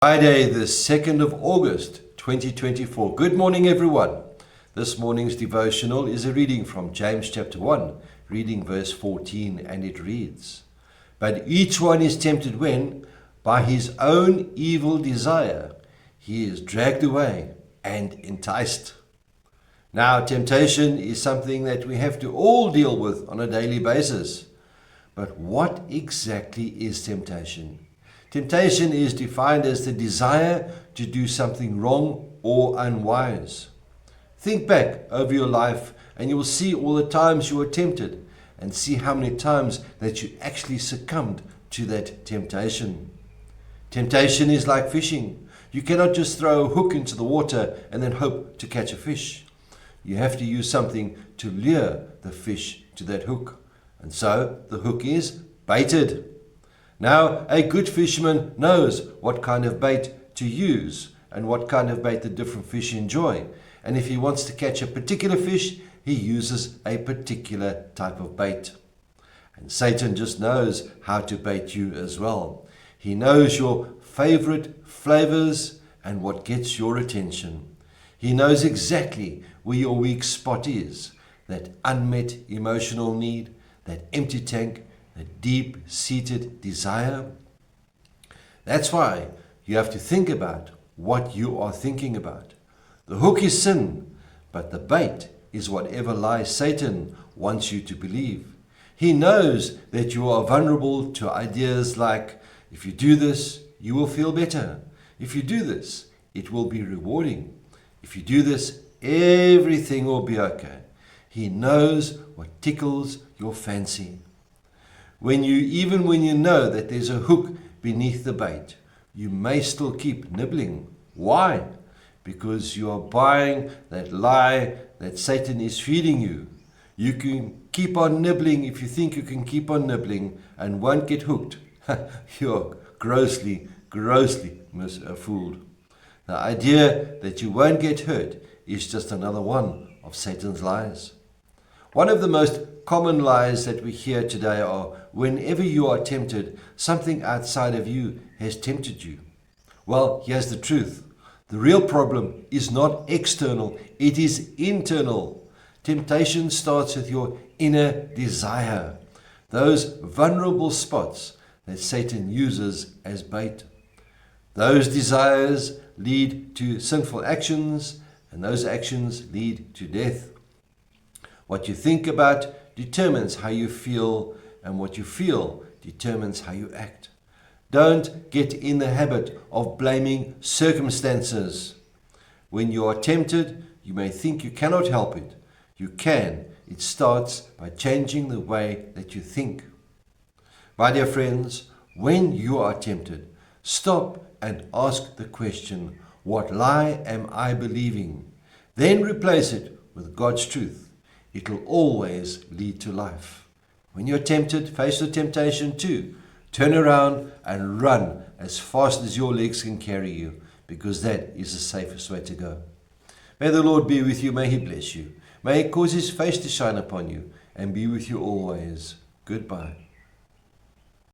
Friday, the 2nd of August, 2024. Good morning, everyone. This morning's devotional is a reading from James chapter 1, reading verse 14, and it reads, "But each one is tempted when, by his own evil desire, he is dragged away and enticed." Now, temptation is something that we have to all deal with on a daily basis. But what exactly is temptation? Temptation is defined as the desire to do something wrong or unwise. Think back over your life and you will see all the times you were tempted and see how many times that you actually succumbed to that temptation. Temptation is like fishing. You cannot just throw a hook into the water and then hope to catch a fish. You have to use something to lure the fish to that hook. And so the hook is baited. Now, a good fisherman knows what kind of bait to use and what kind of bait the different fish enjoy. And if he wants to catch a particular fish, he uses a particular type of bait. And Satan just knows how to bait you as well. He knows your favorite flavors and what gets your attention. He knows exactly where your weak spot is, that unmet emotional need, that empty tank, a deep-seated desire. That's why you have to think about what you are thinking about. The hook is sin, but the bait is whatever lie Satan wants you to believe. He knows that you are vulnerable to ideas like, if you do this, you will feel better. If you do this, it will be rewarding. If you do this, everything will be okay. He knows what tickles your fancy. Even when you know that there's a hook beneath the bait, you may still keep nibbling. Why? Because you are buying that lie that Satan is feeding you. You can keep on nibbling if you think you can keep on nibbling and won't get hooked. You're grossly fooled. The idea that you won't get hurt is just another one of Satan's lies. One of the most common lies that we hear today are, whenever you are tempted, something outside of you has tempted you. Well, here's the truth. The real problem is not external, it is internal. Temptation starts with your inner desire, those vulnerable spots that Satan uses as bait. Those desires lead to sinful actions, and those actions lead to death. What you think about determines how you feel, and what you feel determines how you act. Don't get in the habit of blaming circumstances. When you are tempted, you may think you cannot help it. You can. It starts by changing the way that you think. My dear friends, when you are tempted, stop and ask the question, what lie am I believing? Then replace it with God's truth. It will always lead to life. When you're tempted, face the temptation too. Turn around and run as fast as your legs can carry you, because that is the safest way to go. May the Lord be with you. May He bless you. May He cause His face to shine upon you and be with you always. Goodbye.